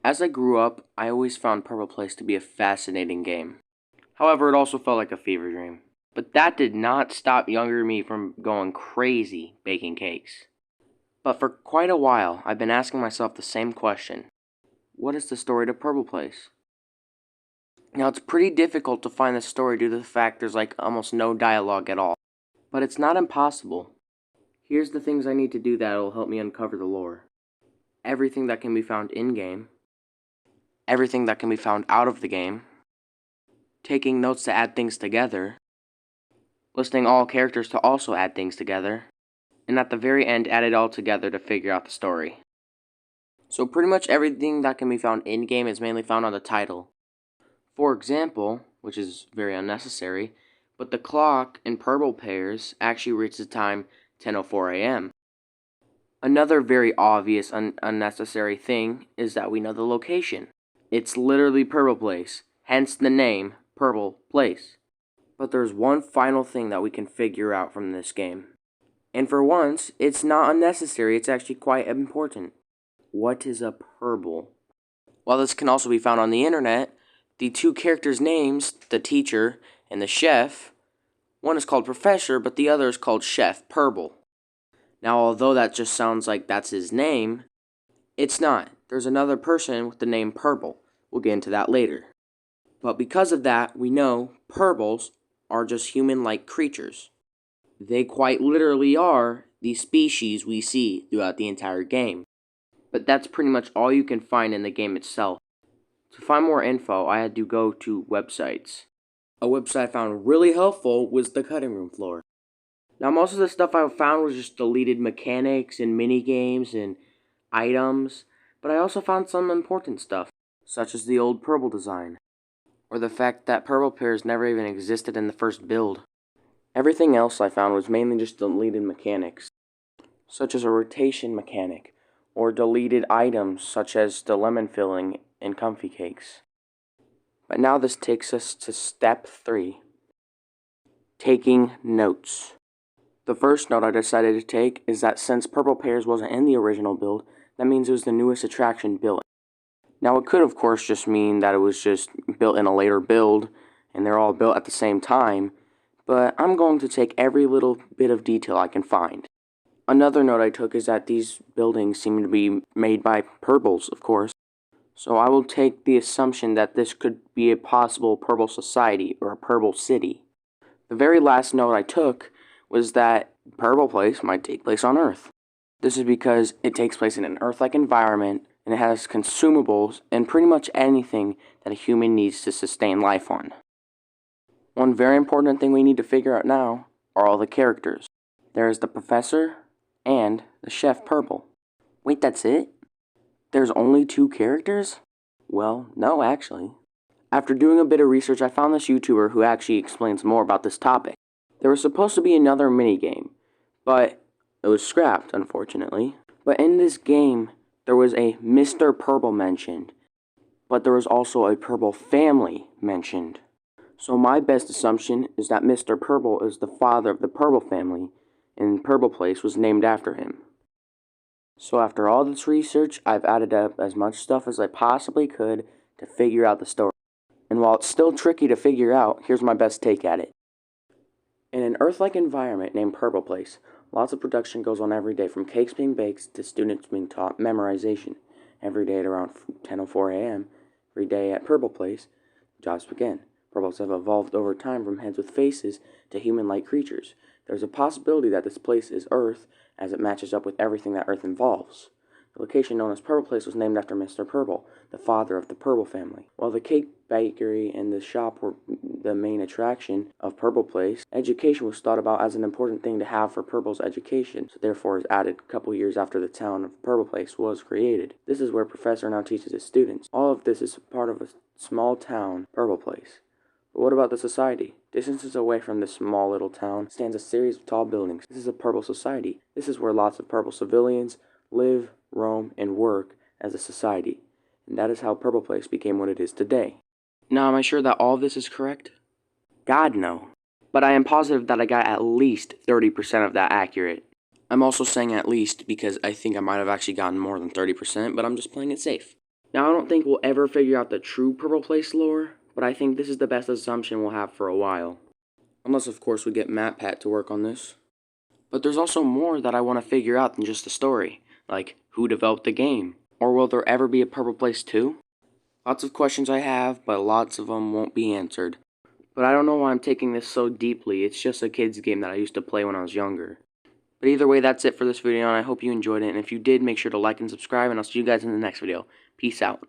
As I grew up, I always found Purble Place to be a fascinating game. However, it also felt like a fever dream. But that did not stop younger me from going crazy baking cakes. But for quite a while, I've been asking myself the same question. What is the story to Purble Place? Now, it's pretty difficult to find the story due to the fact there's like almost no dialogue at all. But it's not impossible. Here's the things I need to do that will help me uncover the lore. Everything that can be found in-game. Everything that can be found out of the game. Taking notes to add things together. Listing all characters to also add things together. And at the very end, add it all together to figure out the story. So pretty much everything that can be found in-game is mainly found on the title. For example, which is very unnecessary, but the clock in Purble pairs actually reaches the time 10:04 a.m. Another very obvious unnecessary thing is that we know the location. It's literally Purble Place, hence the name Purble Place. But there's one final thing that we can figure out from this game. And for once, it's not unnecessary, it's actually quite important. What is a purble? While this can also be found on the internet, the two characters' names, the teacher and the chef, one is called Professor, but the other is called Chef Purble. Now, although that just sounds like that's his name, it's not. There's another person with the name Purble. We'll get into that later. But because of that, we know purbles are just human-like creatures. They quite literally are the species we see throughout the entire game. But that's pretty much all you can find in the game itself. To find more info, I had to go to websites. A website I found really helpful was the cutting room floor. Now, most of the stuff I found was just deleted mechanics and minigames and items, but I also found some important stuff, such as the old Purble design, or the fact that Purble pairs never even existed in the first build. Everything else I found was mainly just deleted mechanics, such as a rotation mechanic, or deleted items such as the lemon filling in comfy cakes. But now this takes us to step 3. Taking notes. The first note I decided to take is that since Purble Pairs wasn't in the original build, that means it was the newest attraction built. Now it could of course just mean that it was just built in a later build, and they're all built at the same time, but I'm going to take every little bit of detail I can find. Another note I took is that these buildings seem to be made by Purbles, of course, so I will take the assumption that this could be a possible Purble society or a Purble city. The very last note I took was that Purble Place might take place on Earth. This is because it takes place in an Earth-like environment, and it has consumables and pretty much anything that a human needs to sustain life on. One very important thing we need to figure out now are all the characters. There is the Professor and the Chef Purble. Wait, that's it? There's only 2 characters? Well, no, actually. After doing a bit of research, I found this YouTuber who actually explains more about this topic. There was supposed to be another minigame, but it was scrapped, unfortunately. But in this game, there was a Mr. Purble mentioned, but there was also a Purble family mentioned. So my best assumption is that Mr. Purble is the father of the Purble family, and Purble Place was named after him. So after all this research, I've added up as much stuff as I possibly could to figure out the story. And while it's still tricky to figure out, here's my best take at it. In an Earth-like environment named Purble Place, lots of production goes on every day, from cakes being baked to students being taught memorization. Every day at around 10:04 a.m., every day at Purble Place, jobs begin. Purbles have evolved over time from heads with faces to human-like creatures. There's a possibility that this place is Earth, as it matches up with everything that Earth involves. The location known as Purble Place was named after Mr. Purble, the father of the Purble family. While the cake bakery and the shop were the main attraction of Purble Place, education was thought about as an important thing to have for Purble's education, so therefore was added a couple years after the town of Purble Place was created. This is where Professor now teaches his students. All of this is part of a small town, Purble Place. But what about the society? Distances away from this small little town stands a series of tall buildings. This is a Purble society. This is where lots of Purble civilians live, roam, and work as a society. And that is how Purble Place became what it is today. Now, am I sure that all of this is correct? God, no. But I am positive that I got at least 30% of that accurate. I'm also saying at least because I think I might have actually gotten more than 30%, but I'm just playing it safe. Now, I don't think we'll ever figure out the true Purple Place lore, but I think this is the best assumption we'll have for a while. Unless, of course, we get Matpat to work on this. But there's also more that I want to figure out than just the story, like who developed the game, or will there ever be a Purple Place 2? Lots of questions I have, but lots of them won't be answered. But I don't know why I'm taking this so deeply. It's just a kid's game that I used to play when I was younger. But either way, that's it for this video, and I hope you enjoyed it. And if you did, make sure to like and subscribe, and I'll see you guys in the next video. Peace out.